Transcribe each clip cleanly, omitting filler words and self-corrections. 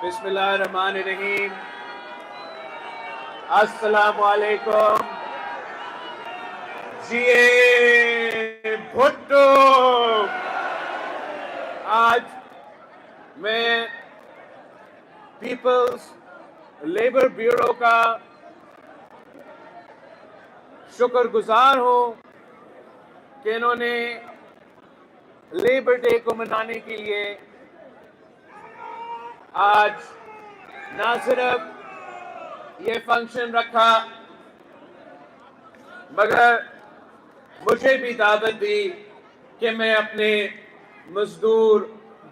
بسم اللہ الرحمن الرحیم۔ السلام علیکم۔ بھٹو آج میں پیپلز لیبر بیورو کا شکر گزار ہوں کہ انہوں نے لیبر ڈے کو منانے کے لیے آج نہ صرف یہ فنکشن رکھا مگر مجھے بھی دعوت دی کہ میں اپنے مزدور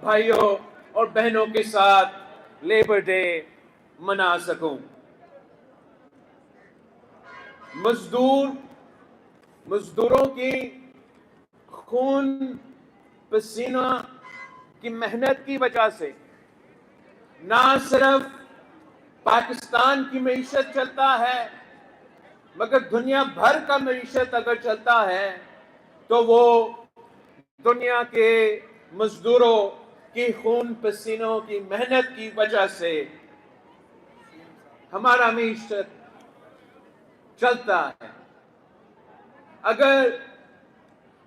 بھائیوں اور بہنوں کے ساتھ لیبر ڈے منا سکوں۔ مزدوروں کی خون پسینہ کی محنت کی وجہ سے نہ صرف پاکستان کی معیشت چلتا ہے مگر دنیا بھر کا معیشت اگر چلتا ہے تو وہ دنیا کے مزدوروں کی خون پسینوں کی محنت کی وجہ سے ہمارا معیشت چلتا ہے۔ اگر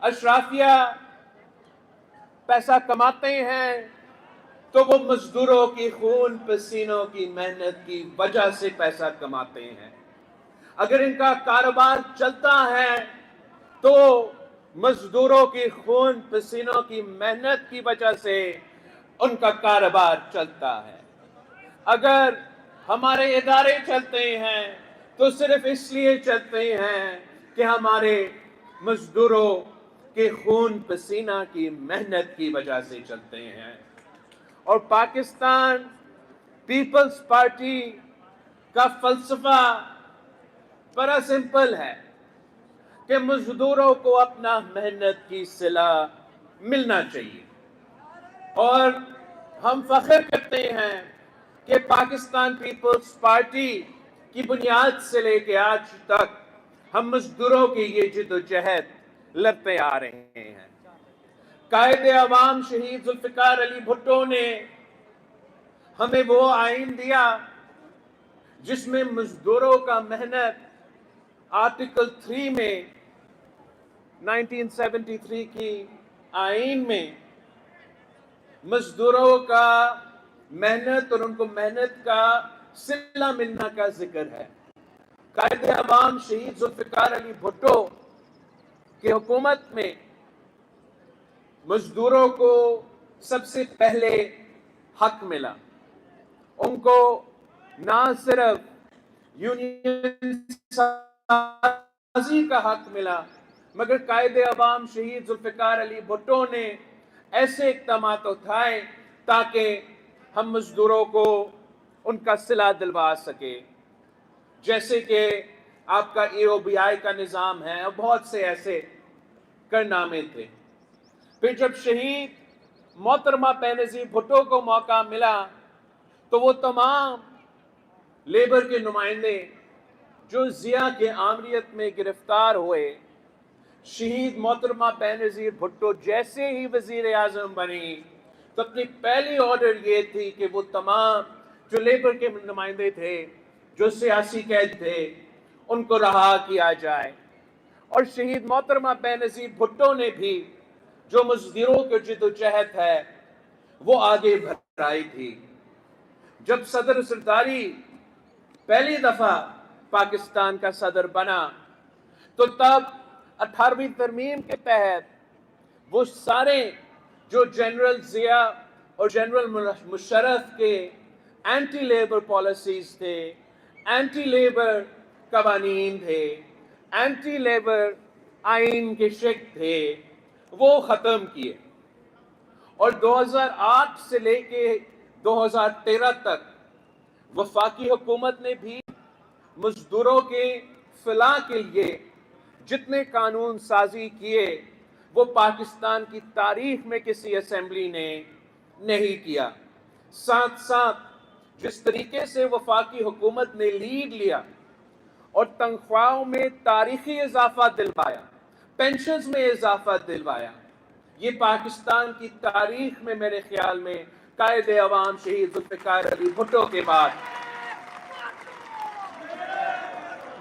اشرافیہ پیسہ کماتے ہیں تو وہ مزدوروں کی خون پسینوں کی محنت کی وجہ سے پیسہ کماتے ہیں۔ اگر ان کا کاروبار چلتا ہے تو مزدوروں کی خون پسینوں کی محنت کی وجہ سے ان کا کاروبار چلتا ہے۔ اگر ہمارے ادارے چلتے ہیں تو صرف اس لیے چلتے ہیں کہ ہمارے مزدوروں کے خون پسینہ کی محنت کی وجہ سے چلتے ہیں۔ اور پاکستان پیپلز پارٹی کا فلسفہ بڑا سمپل ہے کہ مزدوروں کو اپنا محنت کی صلہ ملنا چاہیے، اور ہم فخر کرتے ہیں کہ پاکستان پیپلز پارٹی کی بنیاد سے لے کے آج تک ہم مزدوروں کی یہ جدوجہد لڑتے آ رہے ہیں۔ قائد عوام شہید ذوالفقار علی بھٹو نے ہمیں وہ آئین دیا جس میں مزدوروں کا محنت آرٹیکل 3 میں 1973 کی آئین میں مزدوروں کا محنت اور ان کو محنت کا صلہ ملنا کا ذکر ہے۔ قائد عوام شہید ذوالفقار علی بھٹو کی حکومت میں مزدوروں کو سب سے پہلے حق ملا۔ ان کو نہ صرف یونین سازی کا حق ملا مگر قائد عوام شہید ذوالفقار علی بھٹو نے ایسے اقدامات اٹھائے تاکہ ہم مزدوروں کو ان کا صلہ دلوا سکے، جیسے کہ آپ کا EOBI کا نظام ہے اور بہت سے ایسے کارنامے تھے۔ پھر جب شہید محترمہ بینظیر بھٹو کو موقع ملا تو وہ تمام لیبر کے نمائندے جو ضیاء کے آمریت میں گرفتار ہوئے، شہید محترمہ بینظیر بھٹو جیسے ہی وزیر اعظم بنی تو اپنی پہلی آرڈر یہ تھی کہ وہ تمام جو لیبر کے نمائندے تھے، جو سیاسی قید تھے، ان کو رہا کیا جائے۔ اور شہید محترمہ بینظیر بھٹو نے بھی جو مزدوروں کی جدوجہد ہے وہ آگے بڑھائی تھی۔ جب صدر زرداری پہلی دفعہ پاکستان کا صدر بنا تو تب 18ویں ترمیم کے تحت وہ سارے جو جنرل ضیاء اور جنرل مشرف کے اینٹی لیبر پالیسیز تھے، اینٹی لیبر قوانین تھے، اینٹی لیبر آئین کے شق تھے، وہ ختم کیے۔ اور 2008 سے لے کے 2013 تک وفاقی حکومت نے بھی مزدوروں کے فلاح کے لیے جتنے قانون سازی کیے وہ پاکستان کی تاریخ میں کسی اسمبلی نے نہیں کیا۔ ساتھ ساتھ جس طریقے سے وفاقی حکومت نے لیڈ لیا اور تنخواہوں میں تاریخی اضافہ دلوایا، پینشنز میں اضافہ دلوایا، یہ پاکستان کی تاریخ میں میرے خیال میں قائد عوام شہید ذوالفقار علی بھٹو کے بعد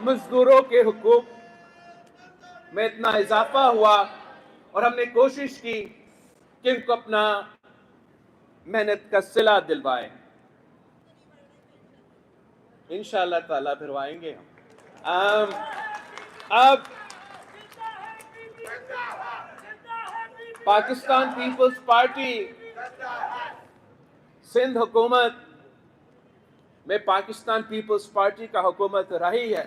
مزدوروں کے حقوق میں اتنا اضافہ ہوا اور ہم نے کوشش کی کہ ان کو اپنا محنت کا صلہ دلوائیں. انشاءاللہ تعالیٰ بھروائیں گے ہم. اب پاکستان پیپلز پارٹی سندھ حکومت میں پاکستان پیپلز پارٹی کا حکومت رہی ہے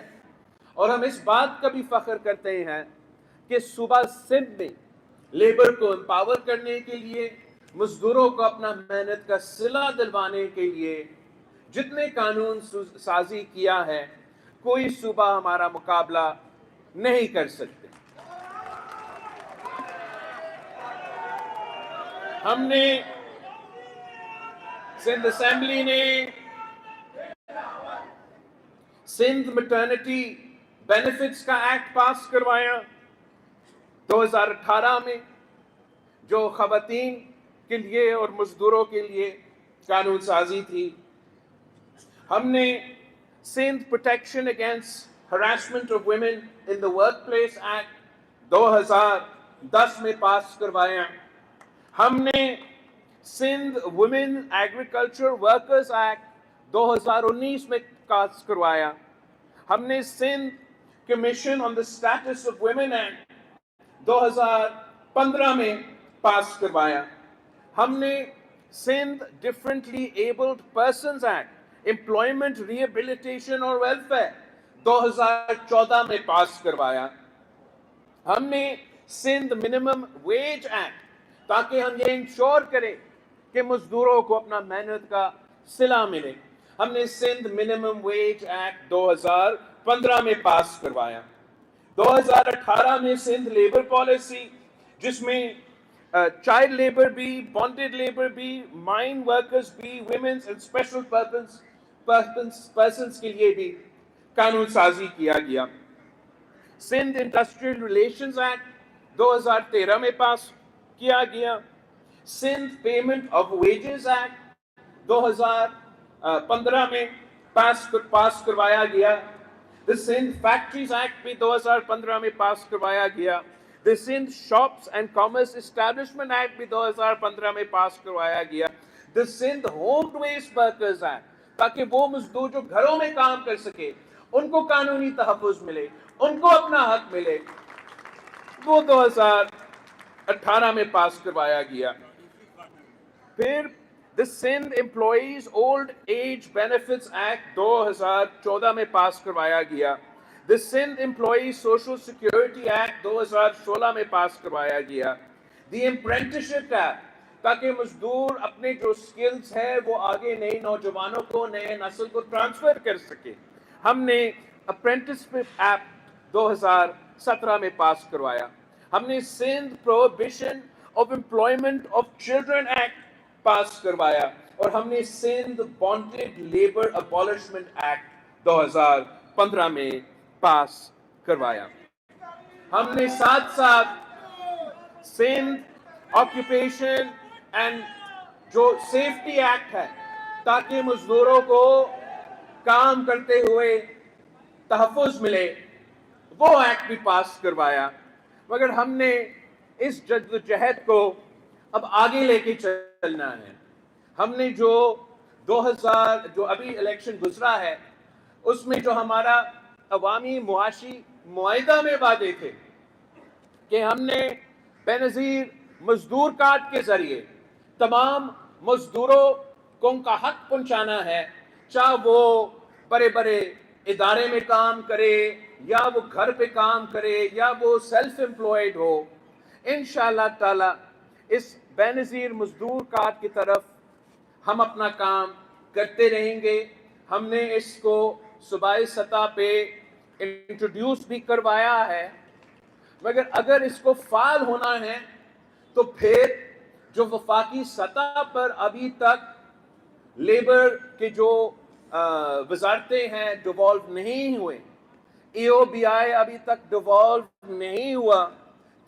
اور ہم اس بات کا بھی فخر کرتے ہیں کہ صوبہ سندھ میں لیبر کو امپاور کرنے کے لیے، مزدوروں کو اپنا محنت کا صلہ دلوانے کے لیے جتنے قانون سازی کیا ہے، کوئی صوبہ ہمارا مقابلہ نہیں کر سکتے. ہم نے سندھ اسمبلی نے سندھ میٹرنٹی بینیفٹس کا ایکٹ پاس کروایا 2018 میں، جو خواتین کے لیے اور مزدوروں کے لیے قانون سازی تھی. ہم نے Sindh protection against harassment of women in the workplace act 2010 میں پاس کروایا. ہم نے Sindh women agriculture workers act 2019 میں پاس کروایا. ہم نے Sindh commission on the status of women act 2015 میں پاس کروایا. ہم نے Sindh differently abled persons act employment rehabilitation اور ویلفیئر 2014 میں پاس کروایا. ہم نے سندھ منیمم ویج ایکٹ تاکہ ہم یہ انشور کریں کہ مزدوروں کو اپنا محنت کا صلہ ملے، ہم نے سندھ منیمم ویج ایکٹ 2015 میں پاس کروایا. 2018 میں سندھ لیبر پالیسی، جس میں چائلڈ لیبر بھی، بانڈڈ لیبر بھی، مائن ورکرز بھی، ویمنز اینڈ اسپیشل پرسنز کے لیے بھی قانون سازی کیا گیا. سندھ انڈسٹریل ریلیشنز ایکٹ 2013 میں پاس کیا گیا. Sindh payment of wages act 2015 میں پاس کروایا گیا. The سندھ فیکٹریز ایکٹ بھی 2015 میں پاس کروایا گیا. The Sindh shops and commerce establishment act بھی 2015 میں پاس کروایا گیا. The Sindh home based workers act, تاکہ وہ مزدور جو گھروں میں کام کر سکے ان کو قانونی تحفظ ملے، ان کو اپنا حق ملے، وہ 2018 میں پاس کروایا گیا. پھر The Sindh employees old age benefits act 2014 میں پاس کروایا گیا. The Sindh employees social security act 2016 میں پاس کروایا گیا. The apprenticeship ایکٹ، تاکہ مزدور اپنے جو سکلز ہے وہ آگے نئے نوجوانوں کو، نئے نسل کو ٹرانسفر کر سکے. ہم نے اپرینٹسشپ ایکٹ 2017 میں پاس کروایا. ہم نے Sindh prohibition of employment of children act pass کروایا اور ہم نے Sindh bonded labour abolishment act 2015 میں پاس کروایا. ہم نے ساتھ ساتھ سندھ آکیوپیشن اینڈ جو سیفٹی ایکٹ ہے، تاکہ مزدوروں کو کام کرتے ہوئے تحفظ ملے، وہ ایکٹ بھی پاس کروایا. مگر ہم نے اس جدوجہد کو اب آگے لے کے چلنا ہے. ہم نے جو ابھی الیکشن گزرا ہے، اس میں جو ہمارا عوامی معاشی معاہدہ میں وعدے تھے کہ ہم نے بے نظیر مزدور کارڈ کے ذریعے تمام مزدوروں کو ان کا حق پہنچانا ہے، چاہے وہ بڑے بڑے ادارے میں کام کرے یا وہ گھر پہ کام کرے یا وہ سیلف امپلائڈ ہو. انشاءاللہ تعالی اس بے نظیر مزدور کارڈ کی طرف ہم اپنا کام کرتے رہیں گے. ہم نے اس کو صوبائی سطح پہ انٹروڈیوس بھی کروایا ہے، مگر اگر اس کو فعال ہونا ہے تو پھر جو وفاقی سطح پر ابھی تک لیبر کے جو وزارتیں ہیں ڈیوالو نہیں ہوئے، ای او بی آئی ابھی تک ڈیوالو نہیں ہوا،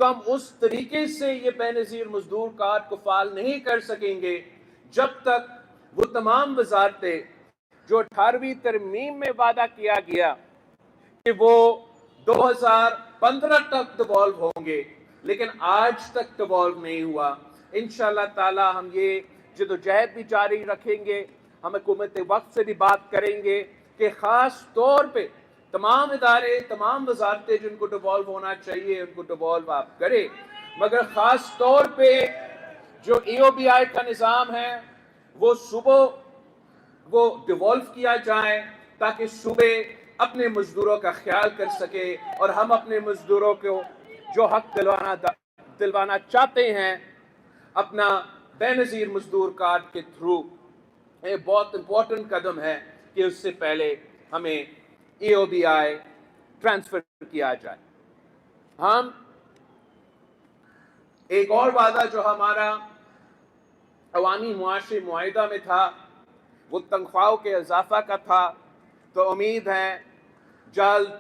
تو ہم اس طریقے سے یہ بے نظیر مزدور کارڈ کو فعال نہیں کر سکیں گے جب تک وہ تمام وزارتیں جو 18ویں ترمیم میں وعدہ کیا گیا کہ وہ 2015 تک ڈیوالو ہوں گے، لیکن آج تک ڈیوالو نہیں ہوا۔ انشاءاللہ تعالی ہم یہ جدوجہد بھی جاری رکھیں گے، ہم حکومت وقت سے بھی بات کریں گے کہ خاص طور پہ تمام ادارے، تمام وزارتیں جن کو ڈیوالو ہونا چاہیے ان کو ڈیوالو آپ کریں، مگر خاص طور پہ جو ای او بی آئی کا نظام ہے وہ صوبوں وہ ڈیوالو کیا جائے تاکہ صوبے اپنے مزدوروں کا خیال کر سکے، اور ہم اپنے مزدوروں کو جو حق دلوانا چاہتے ہیں اپنا بے نظیر مزدور کارڈ کے تھرو، یہ بہت امپورٹنٹ قدم ہے کہ اس سے پہلے ہمیں ای او بی آئی ٹرانسفر کیا جائے۔ ہم ایک اور وعدہ جو ہمارا عوامی معاشی معاہدہ میں تھا وہ تنخواہوں کے اضافہ کا تھا، تو امید ہے جلد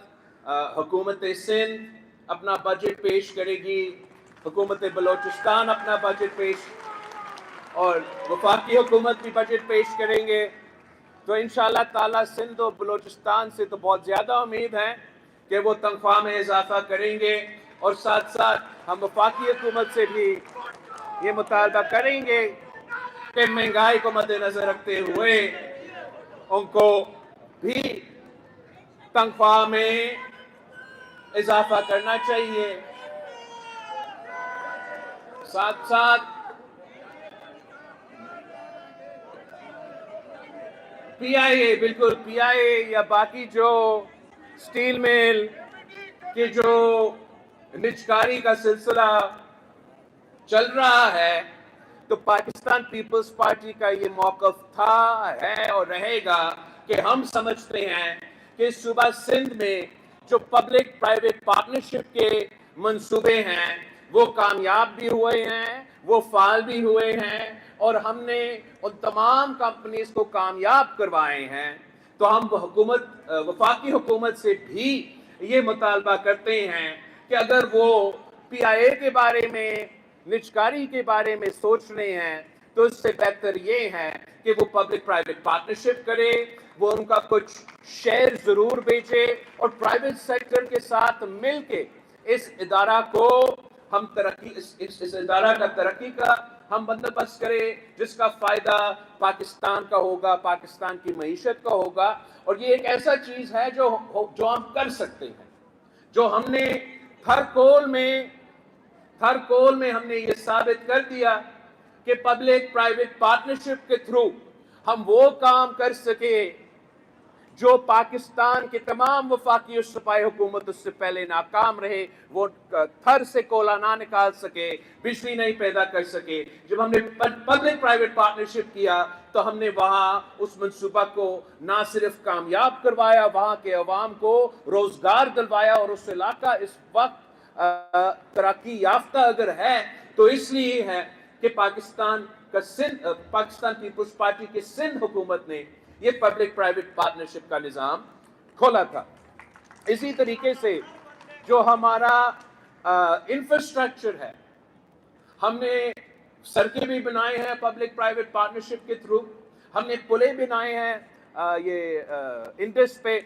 حکومت سندھ اپنا بجٹ پیش کرے گی، حکومت بلوچستان اپنا بجٹ پیش اور وفاقی حکومت بھی بجٹ پیش کریں گے، تو انشاءاللہ تعالی سندھ اور بلوچستان سے تو بہت زیادہ امید ہے کہ وہ تنخواہ میں اضافہ کریں گے، اور ساتھ ساتھ ہم وفاقی حکومت سے بھی یہ مطالبہ کریں گے کہ مہنگائی کو مد نظر رکھتے ہوئے ان کو بھی تنخواہ میں اضافہ کرنا چاہیے۔ ساتھ ساتھ پی آئی اے، بالکل پی آئی اے یا باقی جو سٹیل مل کے جو نجکاری کا سلسلہ چل رہا ہے، تو پاکستان پیپلز پارٹی کا یہ موقف تھا، ہے اور رہے گا کہ ہم سمجھتے ہیں کہ صوبہ سندھ میں جو پبلک پرائیویٹ پارٹنرشپ کے منصوبے ہیں وہ کامیاب بھی ہوئے ہیں، وہ فعال بھی ہوئے ہیں، اور ہم نے ان تمام کمپنیز کو کامیاب کروائے ہیں۔ تو ہم وفاقی حکومت سے بھی یہ مطالبہ کرتے ہیں کہ اگر وہ پی آئی اے کے بارے میں، نجکاری کے بارے میں سوچ رہے ہیں تو اس سے بہتر یہ ہے کہ وہ پبلک پرائیویٹ پارٹنرشپ کرے، وہ ان کا کچھ شیئر ضرور بیچے، اور پرائیویٹ سیکٹر کے ساتھ مل کے اس ادارہ کو ہم اس ادارہ کا ترقی کا ہم بندوبست کریں، جس کا فائدہ پاکستان کا ہوگا، پاکستان کی معیشت کا ہوگا، اور یہ ایک ایسا چیز ہے جو ہم کر سکتے ہیں، جو ہم نے ہر کول میں ہم نے یہ ثابت کر دیا کہ پبلک پرائیویٹ پارٹنرشپ کے تھرو ہم وہ کام کر سکے جو پاکستان کے تمام وفاقی اور صوبائی حکومت اس سے پہلے ناکام رہے، وہ تھر سے کولا نہ نکال سکے، بجلی نہیں پیدا کر سکے۔ جب ہم نے پبلک پرائیویٹ پارٹنرشپ کیا تو ہم نے وہاں اس منصوبہ کو نہ صرف کامیاب کروایا، وہاں کے عوام کو روزگار دلوایا، اور اس علاقہ اس وقت ترقی یافتہ اگر ہے تو اس لیے ہے کہ پاکستان پیپلز پارٹی کی سندھ حکومت نے یہ پبلک پرائیویٹ پارٹنرشپ کا نظام کھولا تھا۔ اسی طریقے سے جو ہمارا انفراسٹرکچر ہے، ہم نے سڑکیں بھی بنائے ہیں پبلک پرائیویٹ پارٹنرشپ کے تھرو، ہم نے پلے بنائے ہیں یہ انڈس پہ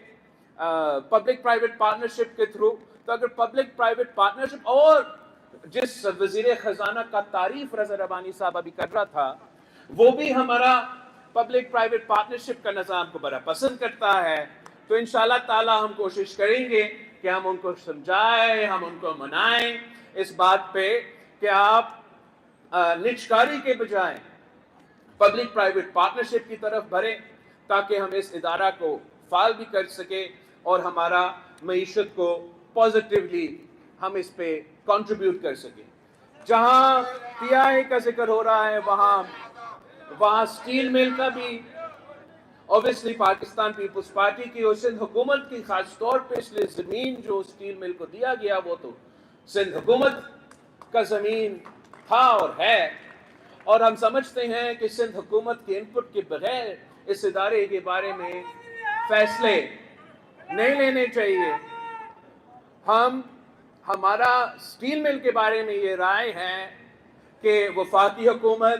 پبلک پرائیویٹ پارٹنرشپ کے تھرو۔ تو اگر پبلک پرائیویٹ پارٹنرشپ، اور جس وزیر خزانہ کا تعریف رضا ربانی صاحب ابھی کر رہا تھا، وہ بھی ہمارا پبلک پرائیویٹ پارٹنرشپ کا نظام کو بڑا پسند کرتا ہے، تو انشاءاللہ تعالی ہم کوشش کریں گے کہ ہم ان کو سمجھائیں، ہم ان کو منائیں اس بات پہ کہ آپ نجکاری کے بجائے پبلک پرائیویٹ پارٹنرشپ کی طرف بڑھیں، تاکہ ہم اس ادارہ کو فعال بھی کر سکیں اور ہمارا معیشت کو پازیٹیولی ہم اس پہ کنٹریبیوٹ کر سکیں۔ جہاں پی آئی اے کا ذکر ہو رہا ہے وہاں سٹیل مل کا بھی اوبیسلی پاکستان پیپلز پارٹی کی اور سندھ حکومت کی، خاص طور پہ اس لیے زمین جو سٹیل مل کو دیا گیا وہ تو سندھ حکومت کا زمین تھا اور ہے، اور ہم سمجھتے ہیں کہ سندھ حکومت کے انپٹ کے بغیر اس ادارے کے بارے میں فیصلے نہیں لینے چاہیے۔ ہمارا سٹیل مل کے بارے میں یہ رائے ہے کہ وفاقی حکومت